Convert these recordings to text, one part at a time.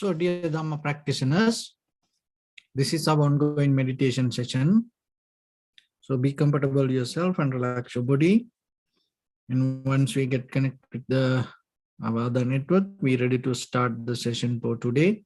So, dear Dhamma practitioners, this is our ongoing meditation session. So, be comfortable yourself and relax your body. And once we get connected with our other network, we're ready to start the session for today.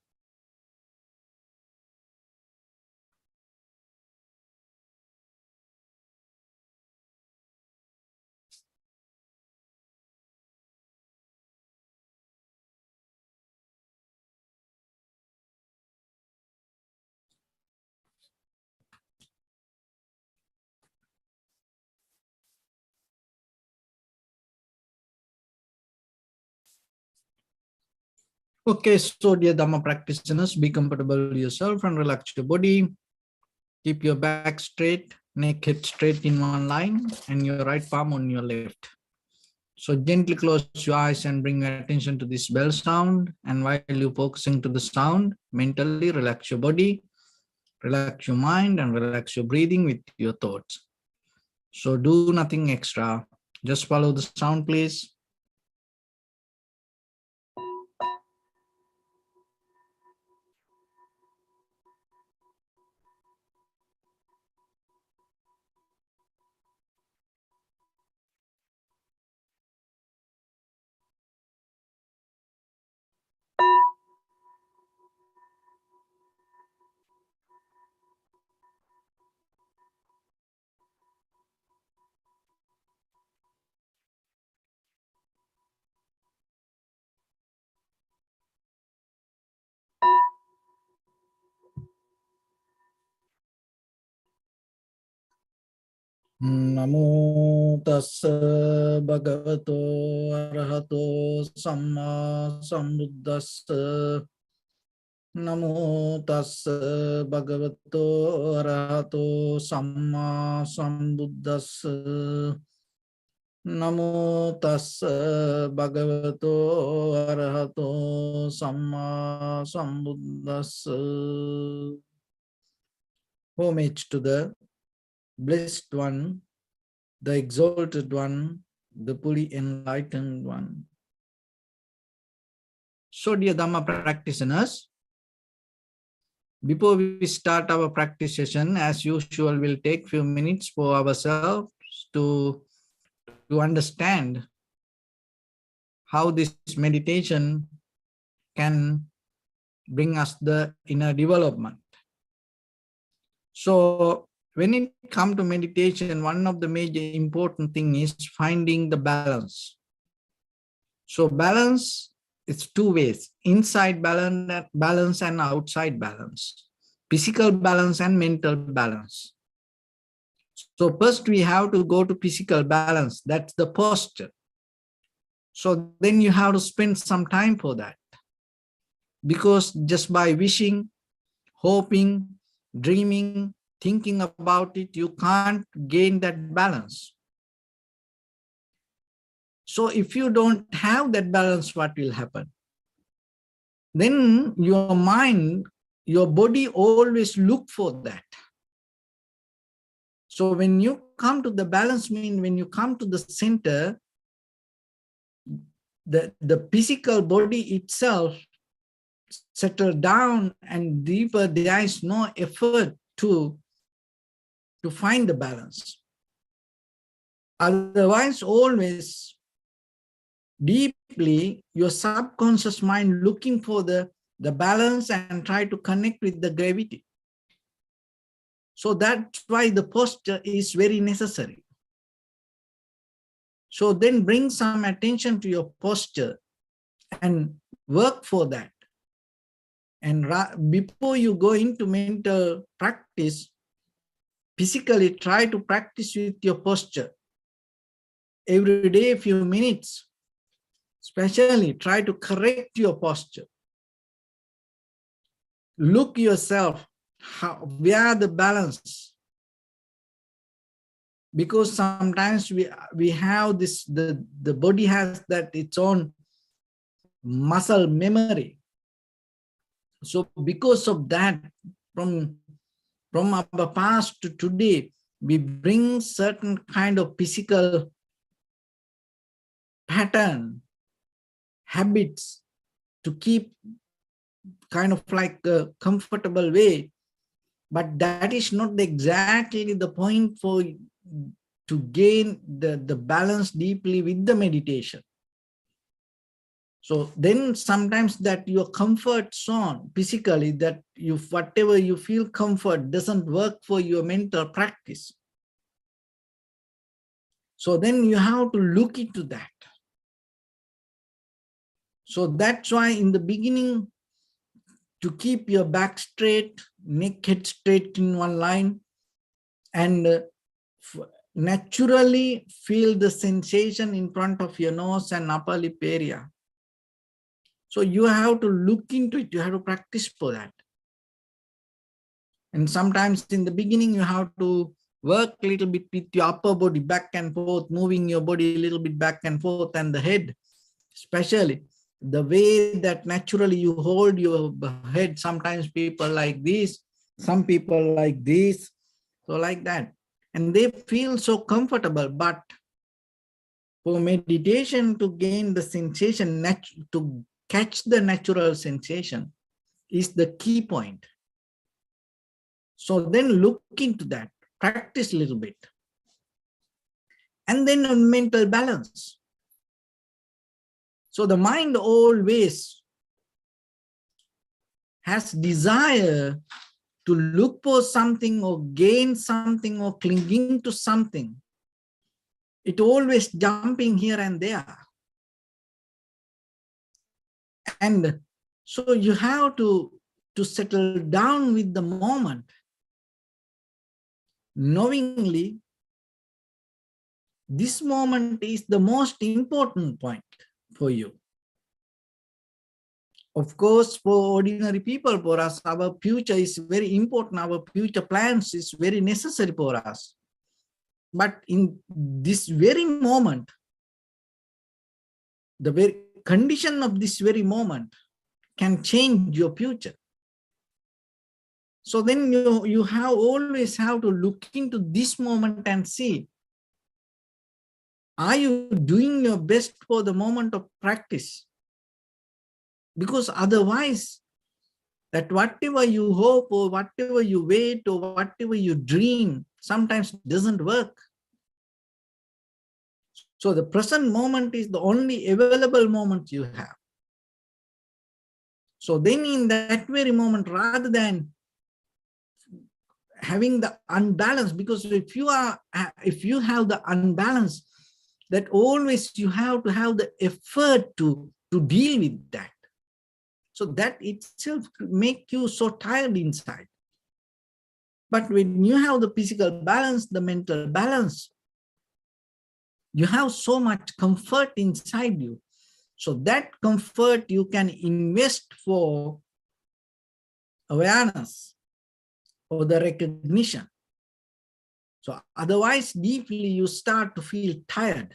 Okay, so dear Dhamma practitioners, be comfortable yourself and relax your body. Keep your back straight, neck head straight in one line, and your right palm on your left. So gently close your eyes and bring your attention to this bell sound. And while you're focusing to the sound, mentally relax your body, relax your mind, and relax your breathing with your thoughts. So do nothing extra. Just follow the sound, please. Namo tassa bhagavato arahato samma sambuddhassa. Namo tassa bhagavato arahato samma sambuddhassa. Namo tassa bhagavato arahato samma sambuddhassa. Homage to the Blessed One, the Exalted One, the fully enlightened One. So, dear Dhamma practitioners, before we start our practice session, as usual, we'll take few minutes for ourselves to understand how this meditation can bring us the inner development. So, when it comes to meditation, one of the major important things is finding the balance. So balance is two ways: inside balance and outside balance, physical balance and mental balance. So first we have to go to physical balance, that's the posture. So then you have to spend some time for that, because just by wishing, hoping, dreaming, thinking about it, you can't gain that balance. So if you don't have that balance, what will happen? Then your mind, your body always look for that. So when you come to the balance, mean when you come to the center, the physical body itself settle down and deeper, there is no effort to find the balance. Otherwise, always deeply, your subconscious mind looking for the balance and try to connect with the gravity. So that's why the posture is very necessary. So then bring some attention to your posture and work for that. And before you go into mental practice, physically try to practice with your posture. Every day, a few minutes, especially try to correct your posture. Look yourself, where the balance. Because sometimes we have this, the body has that its own muscle memory. So because of that, from our past to today, we bring certain kind of physical pattern, habits to keep kind of like a comfortable way, but that is not exactly the point for to gain the balance deeply with the meditation. So then sometimes that your comfort zone physically, that you whatever you feel comfort doesn't work for your mental practice. So then you have to look into that. So that's why in the beginning, to keep your back straight, neck head straight in one line, and naturally feel the sensation in front of your nose and upper lip area. So you have to look into it, you have to practice for that. And sometimes in the beginning, you have to work a little bit with your upper body back and forth, moving your body a little bit back and forth, and the head, especially the way that naturally you hold your head. Sometimes people like this, some people like this, so like that. And they feel so comfortable, but for meditation to gain the sensation, to catch the natural sensation is the key point. So then look into that, practice a little bit. And then on mental balance. So the mind always has desire to look for something or gain something or clinging to something. It always jumping here and there. And so you have to settle down with the moment, knowingly this moment is the most important point for you. Of course, for ordinary people, for us, our future is very important. Our future plans is very necessary for us. But in this very moment, the very condition of this very moment can change your future. So then you always have to look into this moment and see, are you doing your best for the moment of practice? Because otherwise, that whatever you hope or whatever you wait or whatever you dream sometimes doesn't work. So the present moment is the only available moment you have. So then in that very moment, rather than having the unbalance, because if you have the unbalance, that always you have to have the effort to deal with that. So that itself make you so tired inside. But when you have the physical balance, the mental balance, you have so much comfort inside you. So that comfort you can invest for awareness or the recognition. So otherwise, deeply you start to feel tired,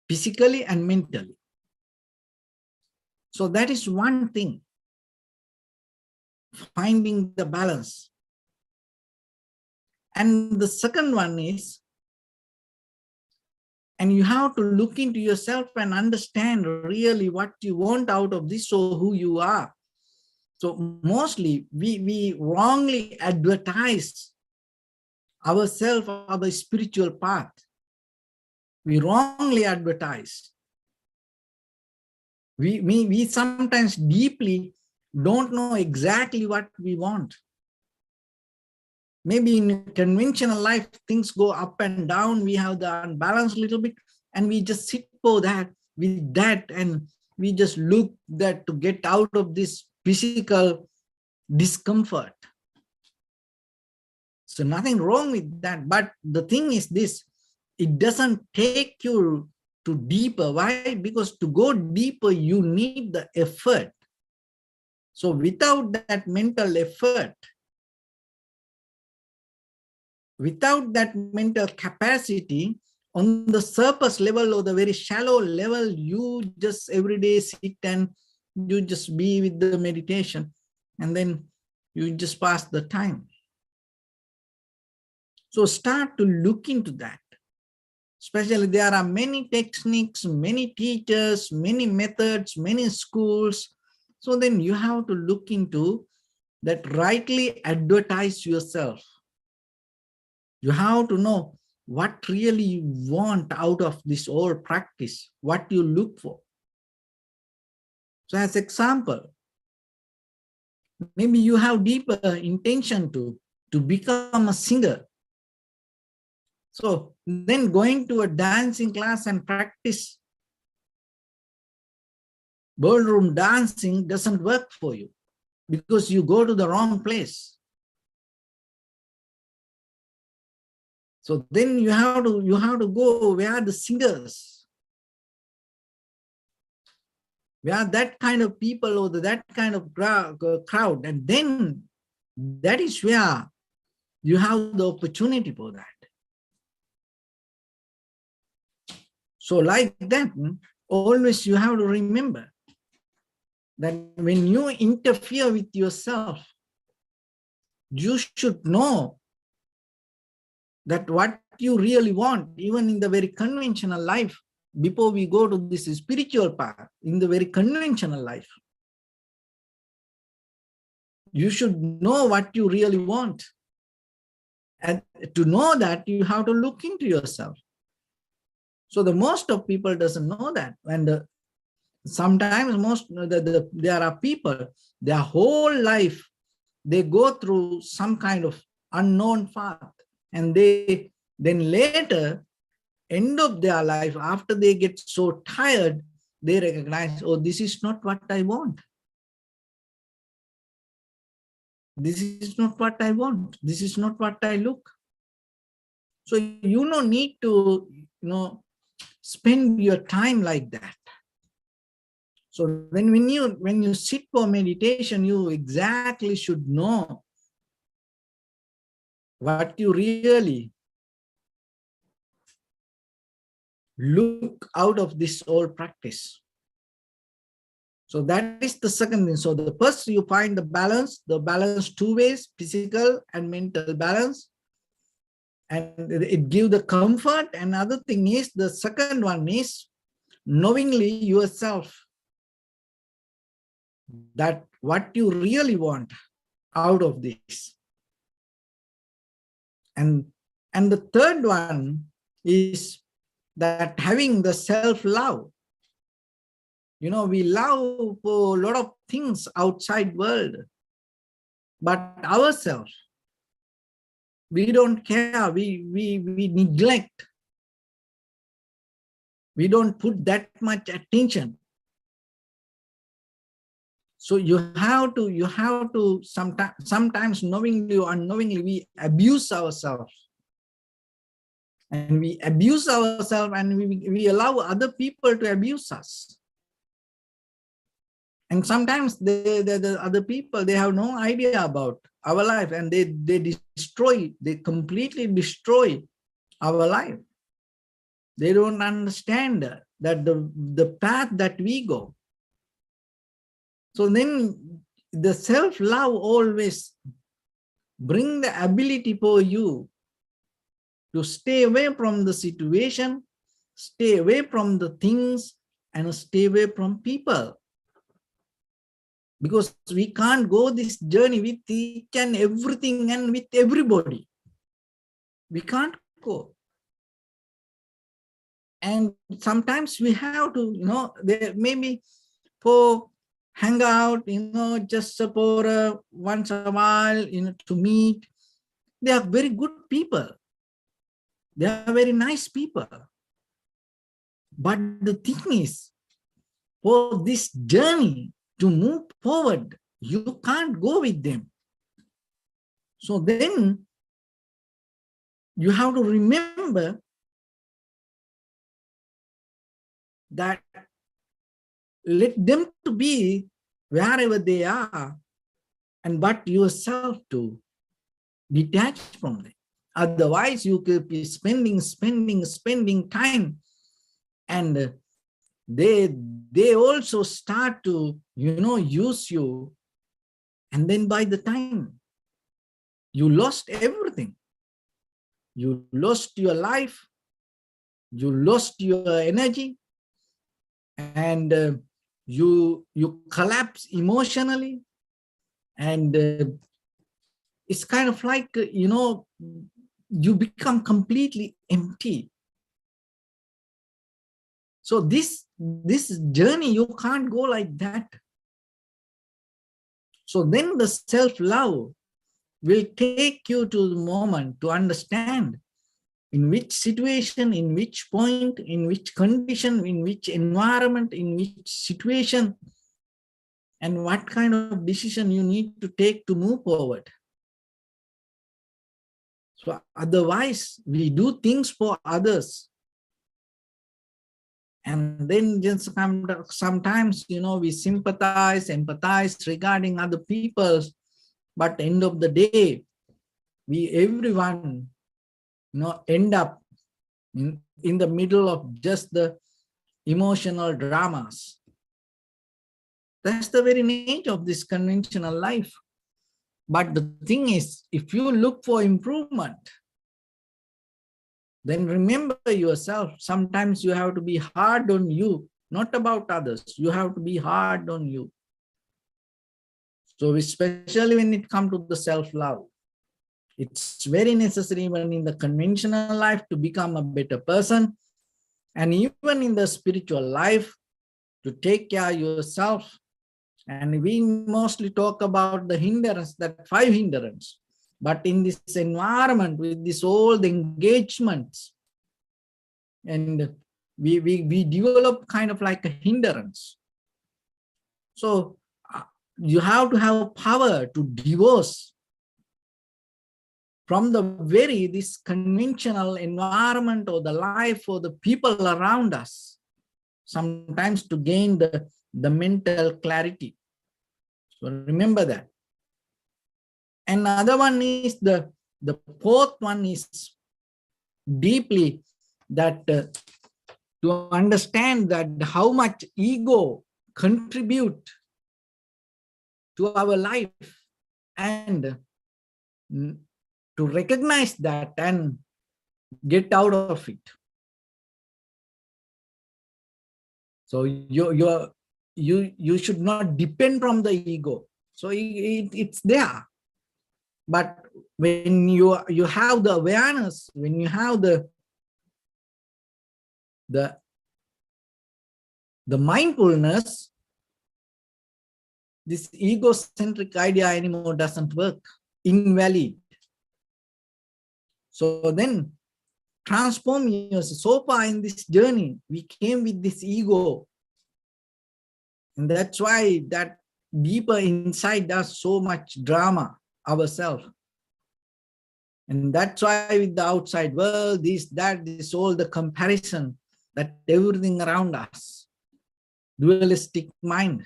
physically and mentally. So that is one thing, finding the balance. And the second one is, and you have to look into yourself and understand really what you want out of this or who you are. So mostly we wrongly advertise ourselves, our spiritual path. We wrongly advertise. We sometimes deeply don't know exactly what we want. Maybe in conventional life, things go up and down. We have the unbalance a little bit, and we just sit for that with that, and we just look that to get out of this physical discomfort. So nothing wrong with that. But the thing is this, it doesn't take you to deeper. Why? Because to go deeper, you need the effort. So without that mental effort, without that mental capacity, on the surface level or the very shallow level, you just every day sit and you just be with the meditation, and then you just pass the time. So start to look into that. Especially there are many techniques, many teachers, many methods, many schools, So then you have to look into that, rightly advertise yourself. You have to know what really you want out of this whole practice, what you look for. So as example, maybe you have deeper intention to become a singer. So then going to a dancing class and practice ballroom dancing doesn't work for you, because you go to the wrong place. So then you have to go where the singers, where that kind of people or that kind of crowd, and then that is where you have the opportunity for that. So like that, always you have to remember that when you interfere with yourself, you should know that what you really want, even in the very conventional life, before we go to this spiritual path, in the very conventional life, you should know what you really want. And to know that, you have to look into yourself. So the most of people doesn't know that. And sometimes there are people, their whole life, they go through some kind of unknown path. And then later, end of their life, after they get so tired, they recognize, oh, this is not what I want. This is not what I want. This is not what I look. So you don't need to, spend your time like that. So when you sit for meditation, you exactly should know what you really look out of this whole practice. So that is the second thing. So the first, you find the balance two ways, physical and mental balance. And it gives the comfort. Another thing is, the second one is knowingly yourself, that what you really want out of this. And the third one is that having the self-love. We love for a lot of things outside world, but ourselves, we don't care, we neglect. We don't put that much attention. So you have to sometimes knowingly or unknowingly, we abuse ourselves. And we abuse ourselves, and we allow other people to abuse us. And sometimes the other people, they have no idea about our life, and they completely destroy our life. They don't understand that the path that we go. So then the self-love always bring the ability for you to stay away from the situation, stay away from the things, and stay away from people. Because we can't go this journey with each and everything and with everybody. We can't go. And sometimes we have to, there maybe for hang out, just for once a while, to meet. They are very good people. They are very nice people. But the thing is, for this journey to move forward, you can't go with them. So then you have to remember that let them to be wherever they are, and but yourself to detach from them. Otherwise, you could be spending time, and they also start to use you, and then by the time you lost everything, you lost your life, you lost your energy, and you collapse emotionally, and it's kind of like, you become completely empty. So this journey, you can't go like that. So then the self-love will take you to the moment to understand in which situation, in which point, in which condition, in which environment, in which situation, and what kind of decision you need to take to move forward. So otherwise, we do things for others. And then just sometimes, we sympathize, empathize regarding other people. But end of the day, everyone, end up in the middle of just the emotional dramas. That's the very nature of this conventional life. But the thing is, if you look for improvement, then remember yourself. Sometimes you have to be hard on you, not about others. You have to be hard on you. So especially when it comes to the self-love, it's very necessary even in the conventional life to become a better person, and even in the spiritual life to take care of yourself. And we mostly talk about the hindrance, that 5 hindrance. But in this environment, with this all the engagements, and we develop kind of like a hindrance. So you have to have power to divorce from the this conventional environment or the life or the people around us, sometimes to gain the mental clarity. So remember that. Another one is the fourth one is deeply that to understand that how much ego contribute to our life, and to recognize that and get out of it. So you should not depend from the ego. So it's there. But when you have the awareness, when you have the mindfulness, this egocentric idea anymore doesn't work, invalid. So then transform yourself. So far in this journey, we came with this ego. And that's why that deeper inside does so much drama ourselves. And that's why with the outside world, this, all the comparison, that everything around us, dualistic mind.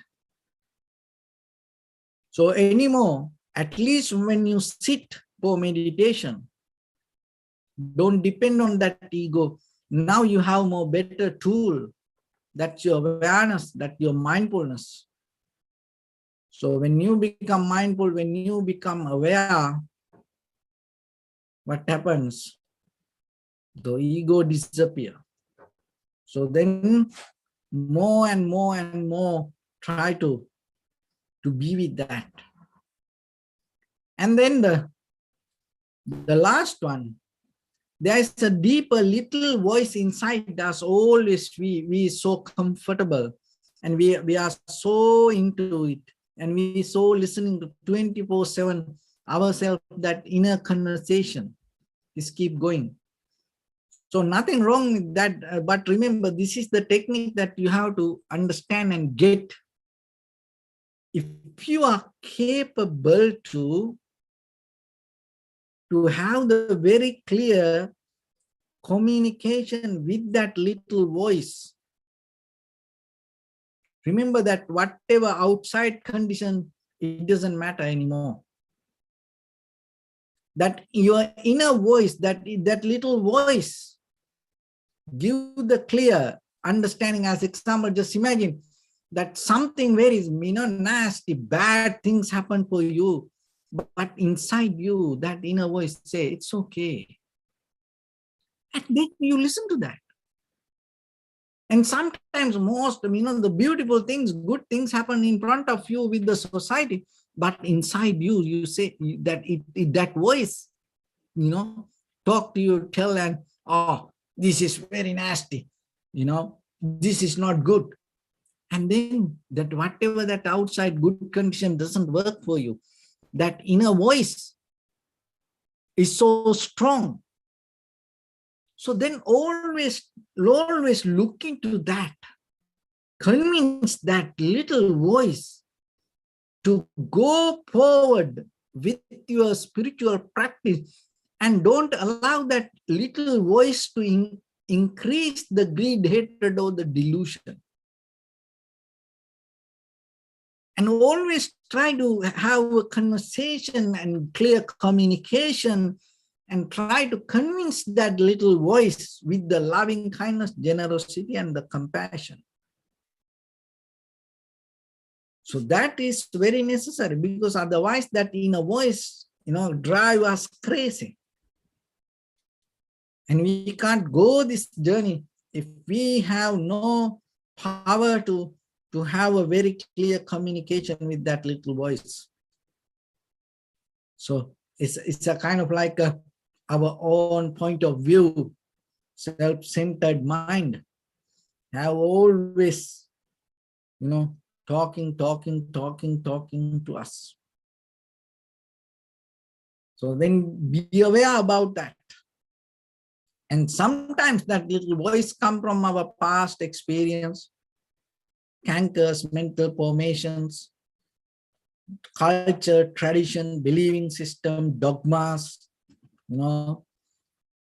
So anymore, at least when you sit for meditation, don't depend on that ego. Now you have more better tool. That's your awareness, that's your mindfulness. So when you become mindful, when you become aware, what happens? The ego disappears. So then more and more and more try to be with that. And then the last one, there is a deeper little voice inside us. Always we so comfortable, and we are so into it, and we so listening to 24/7 ourselves, that inner conversation is keep going. So nothing wrong with that, but remember, this is the technique that you have to understand and get. If you are capable to have the very clear communication with that little voice, remember that whatever outside condition, it doesn't matter anymore. That your inner voice, that little voice, give the clear understanding. As example, just imagine that something very nasty, bad things happen for you, but inside you, that inner voice say, it's okay. And then you listen to that. And sometimes the beautiful things, good things happen in front of you with the society, but inside you, you say that that voice, talk to you, tell, and, oh, this is very nasty, this is not good. And then that whatever that outside good condition doesn't work for you, that inner voice is so strong. So then always look into that, convince that little voice to go forward with your spiritual practice, and don't allow that little voice to increase the greed, hatred, or the delusion. And always try to have a conversation and clear communication, and try to convince that little voice with the loving kindness, generosity, and the compassion. So that is very necessary, because otherwise that inner voice, drive us crazy. And we can't go this journey if we have no power to have a very clear communication with that little voice. So it's a kind of like our own point of view, self-centered mind, have always, talking to us. So then be aware about that. And sometimes that little voice comes from our past experience, cankers, mental formations, culture, tradition, believing system, dogmas,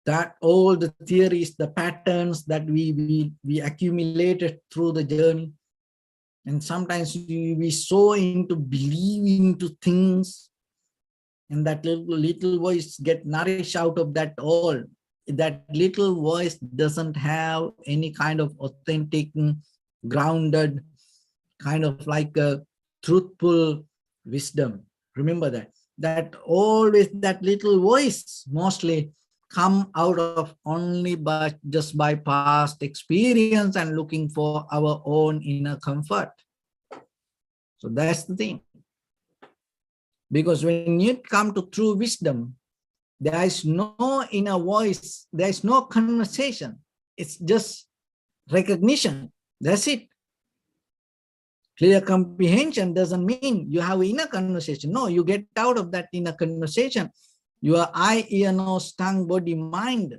that all the theories, the patterns that we accumulated through the journey. And sometimes we so into believing to things, and that little voice get nourished out of that all. That little voice doesn't have any kind of authentic, grounded, kind of like a truthful wisdom. Remember that always that little voice mostly come out of only just by past experience and looking for our own inner comfort. So that's the thing. Because when you come to true wisdom, there is no inner voice, there is no conversation. It's just recognition. That's it. Clear comprehension doesn't mean you have inner conversation. No, you get out of that inner conversation. Your eye, ear, nose, tongue, body, mind.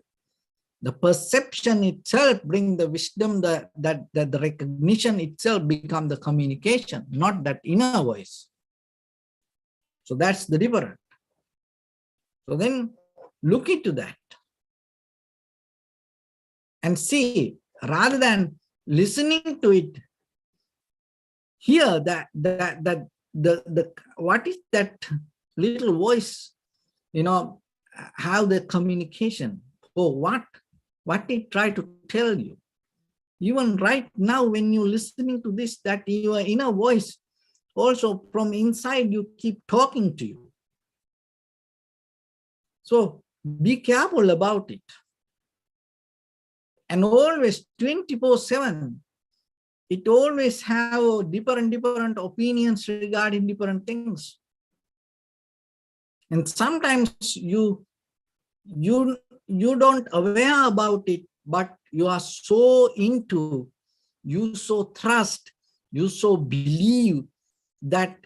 The perception itself brings the wisdom, that the recognition itself becomes the communication, not that inner voice. So that's the difference. So then look into that and see, rather than listening to it, hear the what is that little voice, how the communication, or what it try to tell you. Even right now, when you're listening to this, that your inner voice also from inside you keep talking to you. So be careful about it. And always 24/7, it always have different opinions regarding different things. And sometimes you don't aware about it, but you are so into, you so trust, you so believe that,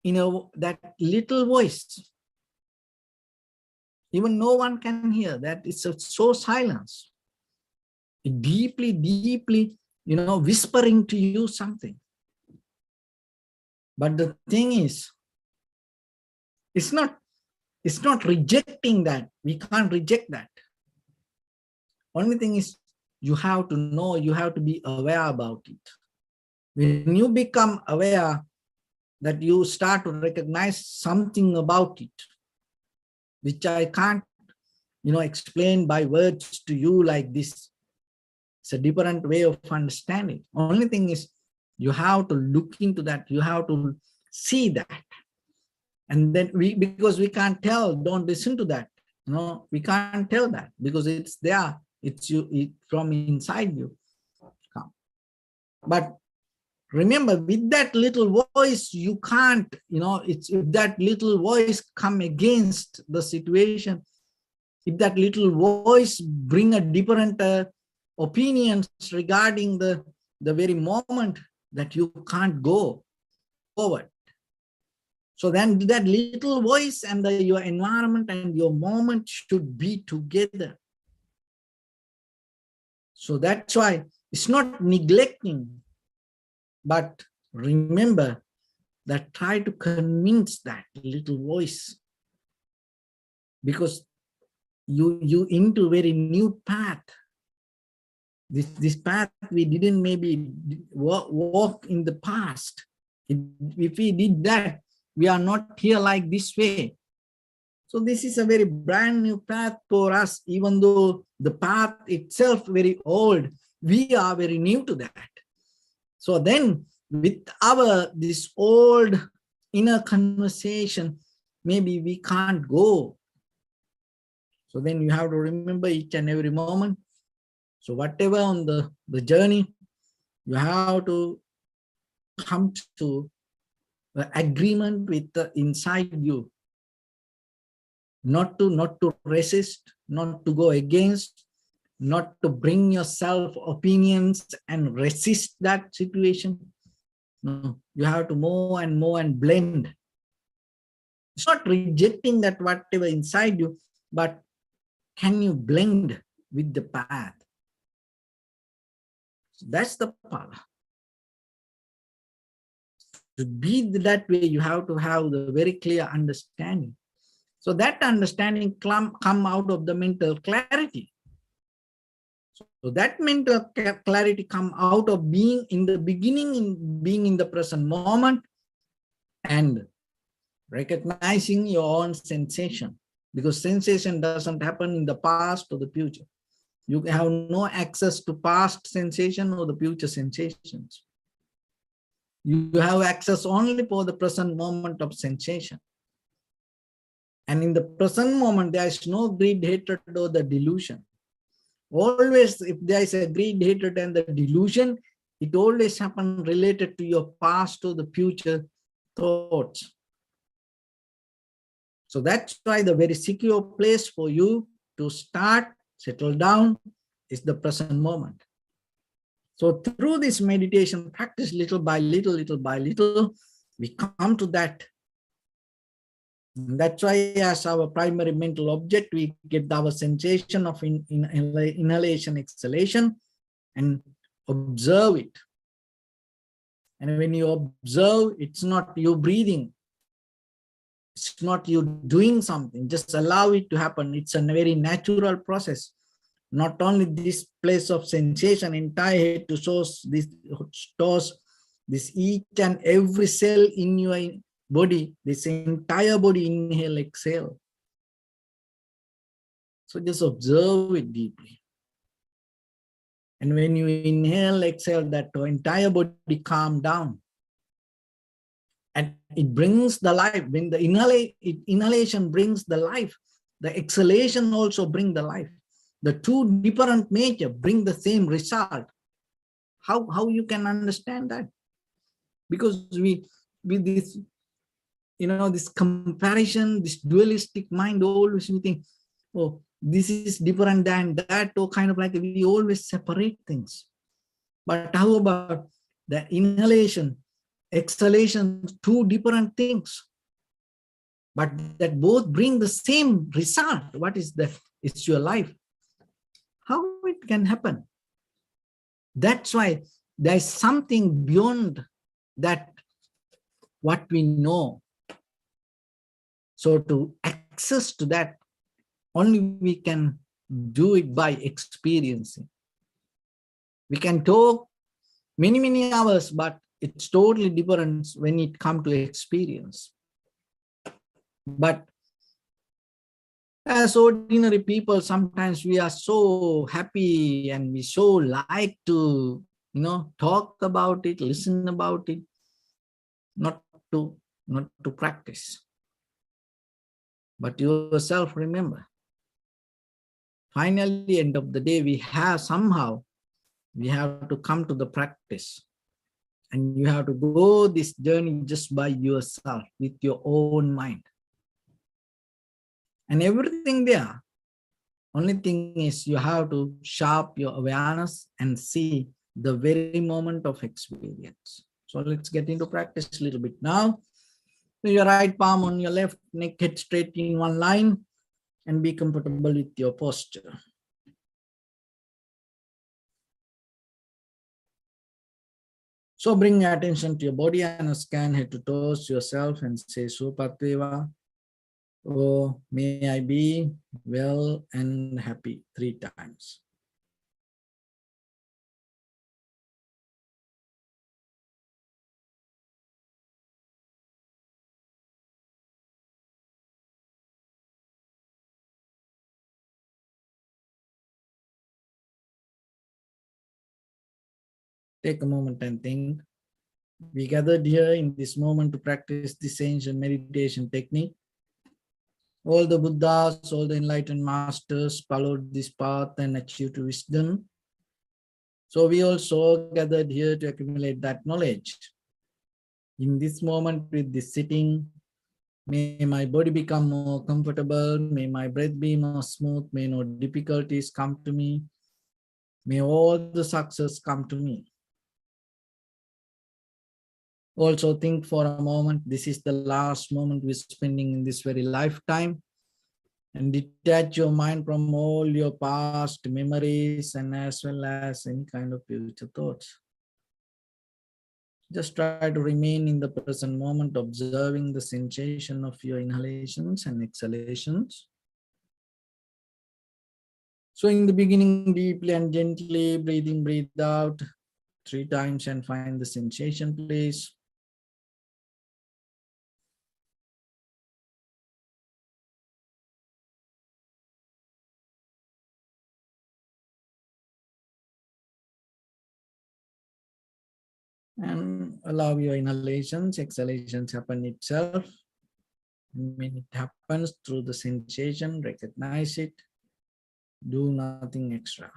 that little voice. Even no one can hear that. It's so silence. It deeply, whispering to you something. But the thing is, it's not rejecting that. We can't reject that. Only thing is, you have to know, you have to be aware about it. When you become aware, that you start to recognize something about it, which I can't, explain by words to you like this. It's a different way of understanding. Only thing is, you have to look into that. You have to see that. And then because we can't tell, don't listen to that. We can't tell that because it's there. It's from inside you. But remember, with that little voice, you can't, it's if that little voice come against the situation, if that little voice bring a different opinions regarding the very moment, that you can't go forward. So then that little voice and your environment and your moment should be together. So that's why it's not neglecting, but remember that try to convince that little voice, because you into very new path. This path we didn't maybe walk in the past. If we did that, we are not here like this way. So this is a very brand new path for us, even though the path itself very old, we are very new to that. So then with this old inner conversation, maybe we can't go. So then you have to remember each and every moment. So whatever on the journey, you have to come to the agreement with the inside you. Not to resist, not to go against, not to bring your self opinions and resist that situation. No, you have to more and blend. It's not rejecting that whatever inside you, but can you blend with the path? So that's the power. To be that way, you have to have the very clear understanding. So that understanding come out of the mental clarity. So that mental clarity come out of being in the beginning, being in the present moment, and recognizing your own sensation. Because sensation doesn't happen in the past or the future. You have no access to past sensation or the future sensations. You have access only for the present moment of sensation. And in the present moment, there is no greed, hatred, or the delusion. Always, if there is a greed, hatred, and the delusion, it always happens related to your past or the future thoughts. So that's why the very secure place for you to start, settle down, is the present moment. So through this meditation practice, little by little, we come to that. And that's why as our primary mental object, we get our sensation of inhalation, exhalation, and observe it. And when you observe, it's not you breathing. It's not you doing something. Just allow it to happen. It's a very natural process. Not only this place of sensation, entire head to source, this each and every cell in your body, this entire body, inhale, exhale. So just observe it deeply. And when you inhale, exhale, that entire body calm down. And it brings the life. When the inhalation brings the life, the exhalation also brings the life. The two different nature bring the same result. How you can understand that? Because with this, this comparison, this dualistic mind, always we think, oh, this is different than that, or kind of like we always separate things. But how about the inhalation, exhalation, two different things, but that both bring the same result? What is that? It's your life. How it can happen? That's why there is something beyond that what we know. So to access to that, only we can do it by experiencing. We can talk many hours, but it's totally different when it comes to experience. But as ordinary people, sometimes we are so happy and we so like to, talk about it, listen about it, not to practice. But yourself remember, finally, end of the day, we have to come to the practice. And you have to go this journey just by yourself with your own mind. And everything there. Only thing is you have to sharp your awareness and see the very moment of experience. So let's get into practice a little bit now. Your right palm on your left, neck head straight in one line, and be comfortable with your posture. So bring your attention to your body and scan head to toes yourself and say Supateva. Oh, may I be well and happy 3 times. Take a moment and think. We gathered here in this moment to practice this ancient meditation technique. All the Buddhas, all the enlightened masters followed this path and achieved wisdom. So we also gathered here to accumulate that knowledge. In this moment with this sitting, may my body become more comfortable, may my breath be more smooth, may no difficulties come to me, may all the success come to me. Also think for a moment, this is the last moment we're spending in this very lifetime, and detach your mind from all your past memories and as well as any kind of future thoughts. Just try to remain in the present moment, observing the sensation of your inhalations and exhalations. So in the beginning, deeply and gently breathe in, breathe out 3 times and find the sensation, please. And allow your inhalations, exhalations happen itself. And when it happens through the sensation, recognize it. Do nothing extra.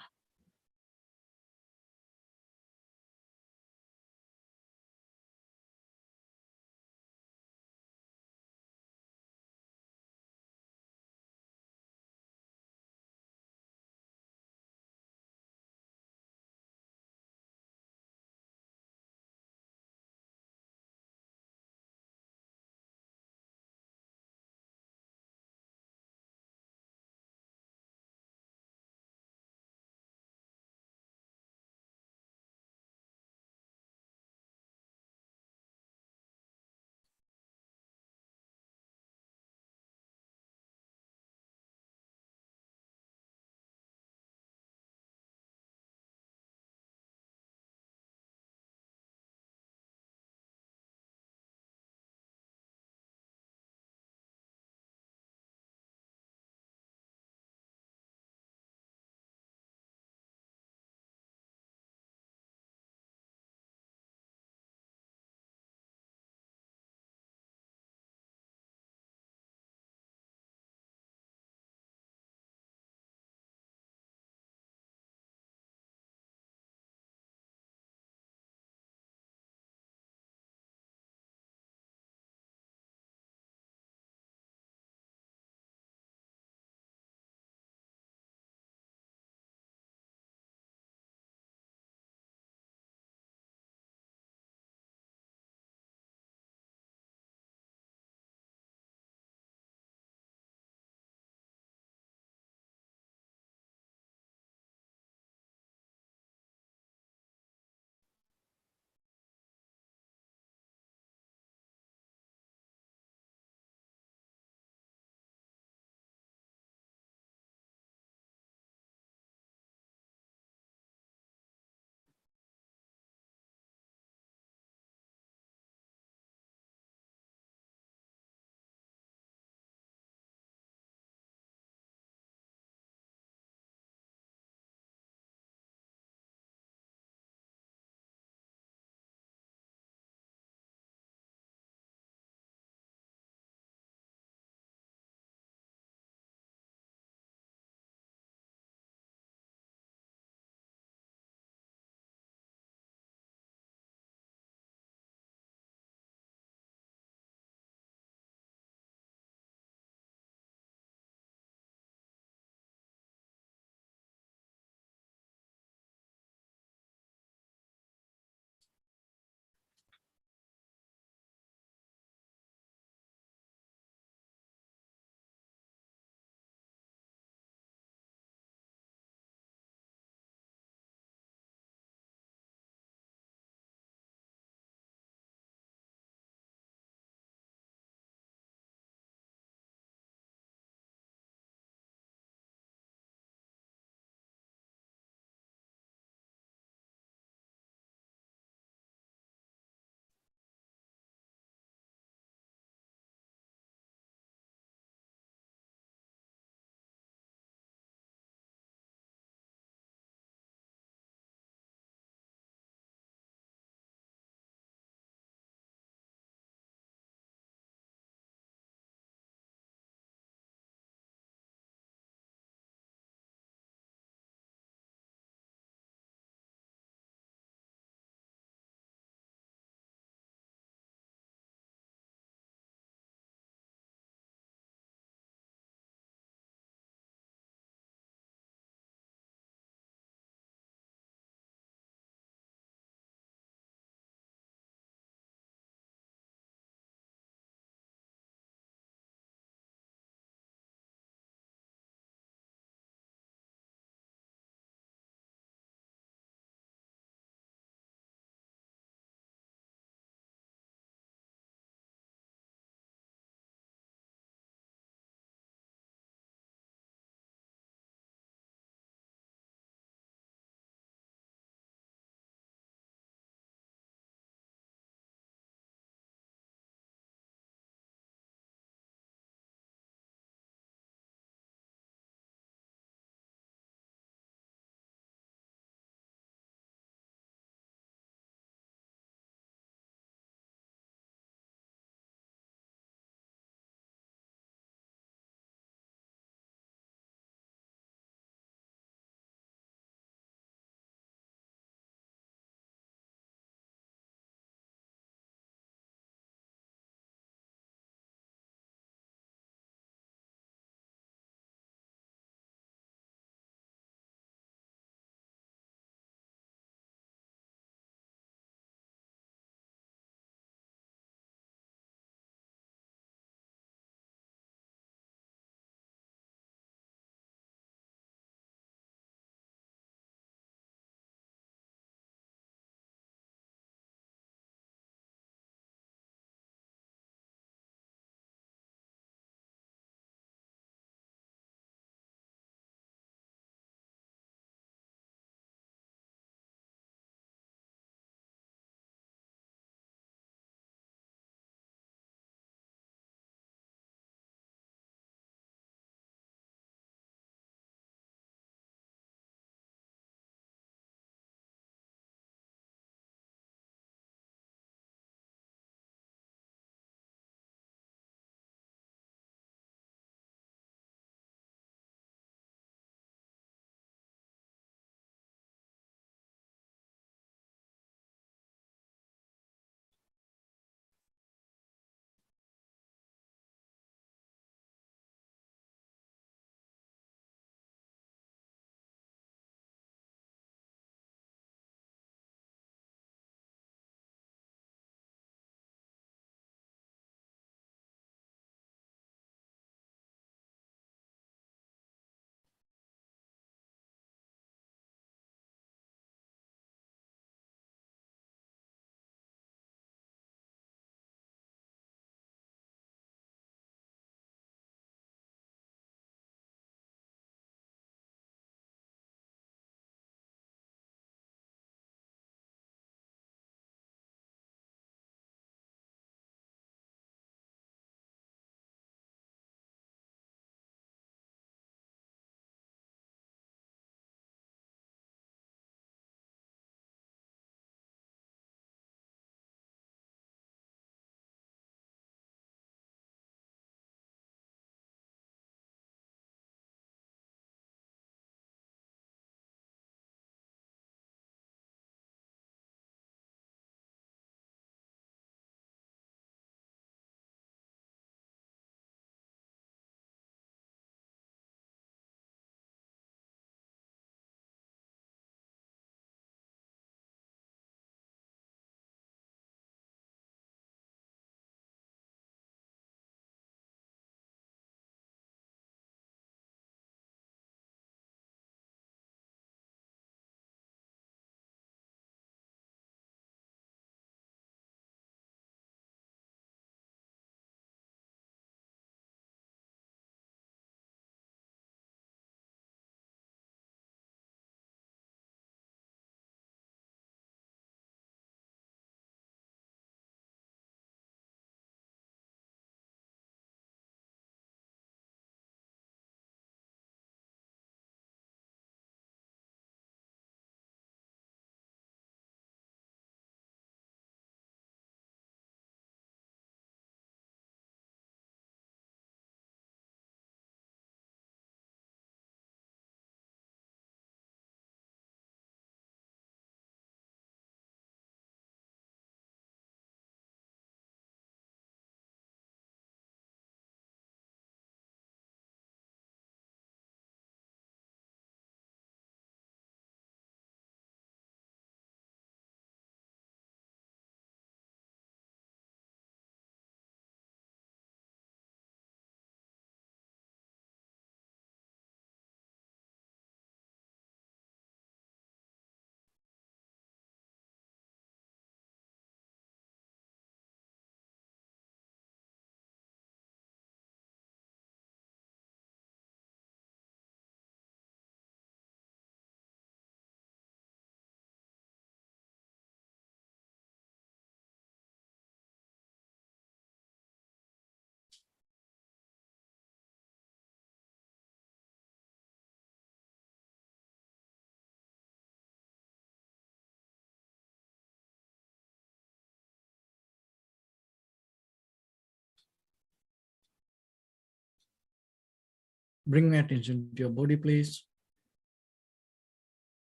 Bring my attention to your body, please.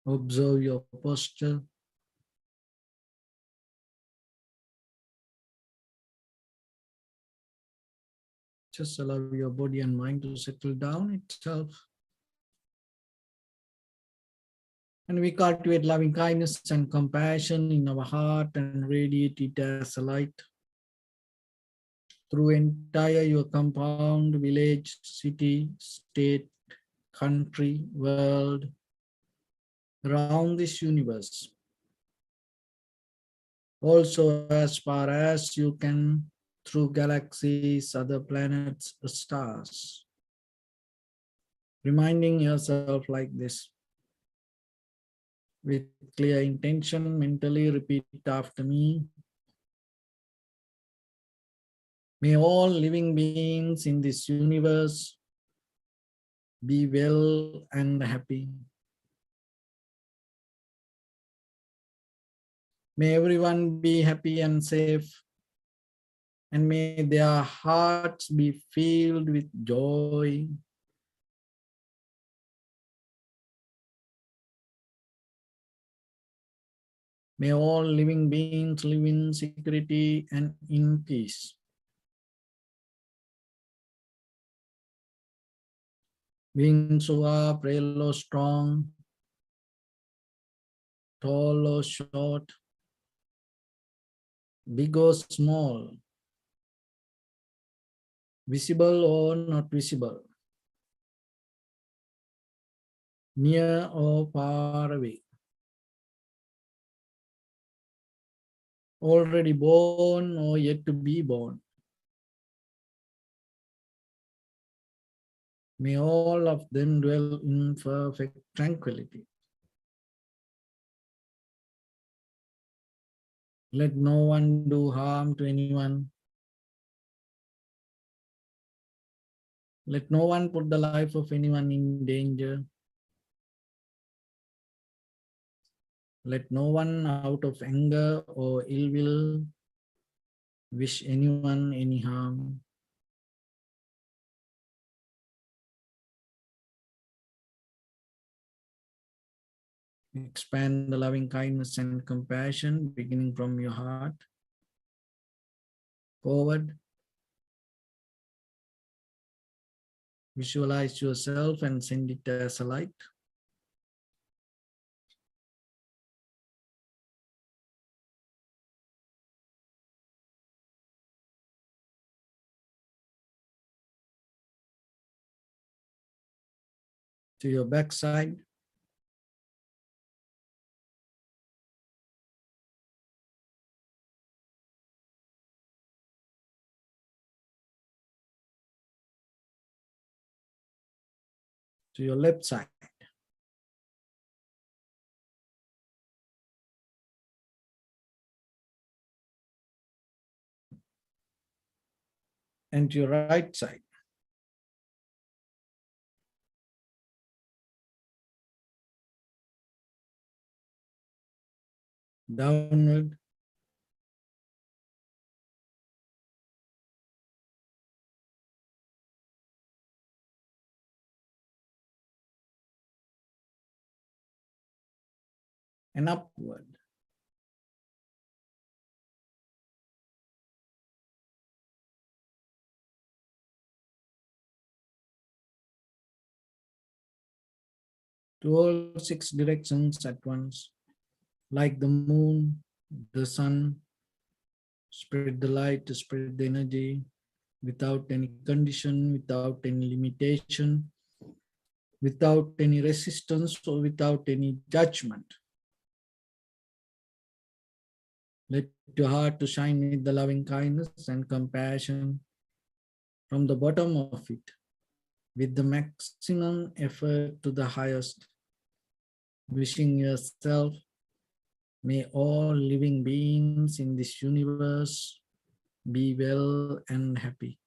Observe your posture. Just allow your body and mind to settle down itself. And we cultivate loving kindness and compassion in our heart and radiate it as a light through entire your compound, village, city, state, country, world, around this universe. Also, as far as you can, through galaxies, other planets, stars. Reminding yourself like this. With clear intention, mentally repeat after me. May all living beings in this universe be well and happy. May everyone be happy and safe. And may their hearts be filled with joy. May all living beings live in security and in peace. Beings who are frail or strong, tall or short, big or small, visible or not visible, near or far away, already born or yet to be born. May all of them dwell in perfect tranquility. Let no one do harm to anyone. Let no one put the life of anyone in danger. Let no one out of anger or ill will wish anyone any harm. Expand the loving kindness and compassion beginning from your heart forward. Visualize yourself and send it as a light. To your backside. To your left side. And to your right side. Downward. And upward. To all 6 directions at once. Like the moon, the sun, spread the light, spread the energy without any condition, without any limitation, without any resistance or without any judgment. Let your heart to shine with the loving kindness and compassion from the bottom of it, with the maximum effort to the highest, wishing yourself, may all living beings in this universe be well and happy.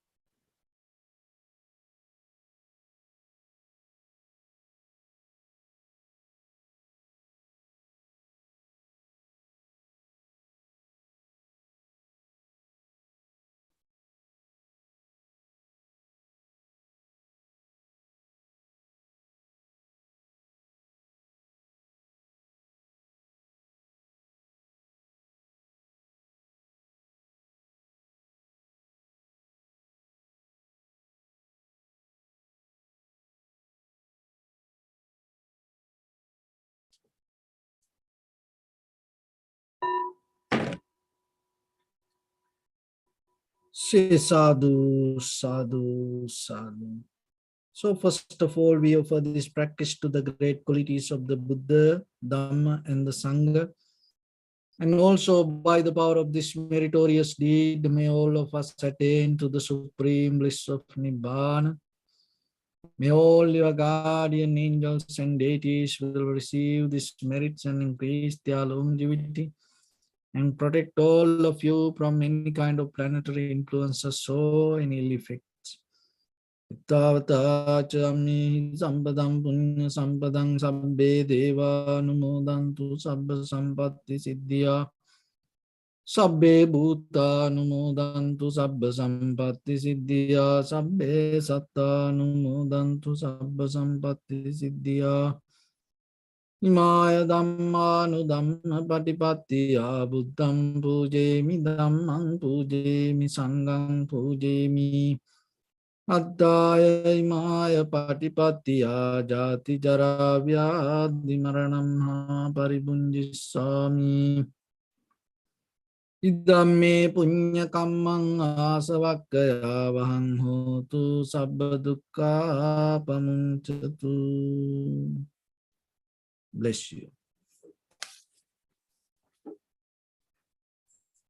Say sadhu, sadhu, sadhu. So first of all, we offer this practice to the great qualities of the Buddha, Dhamma, and the Sangha. And also by the power of this meritorious deed, may all of us attain to the supreme bliss of Nibbana. May all your guardian angels and deities will receive these merits and increase their longevity and protect all of you from any kind of planetary influences or any ill effects. Tavata chami sampadam punya sampadam sabbe deva numodantu sabba sampatti siddhya sabbe bhuta numodantu sabba sampatti siddhya sabbe satta numodantu sabba sampatti siddhya Imaya dhammanu dhamma patipattiya buddham pujemi dhammam pujemi sangham pujemi Addaya imaya patipattiya jati jara vyadhi maranam paribunjissami Iddamme punya kammang asavakkaya vahang hotu sabba dukkha pamuncatu. Bless you.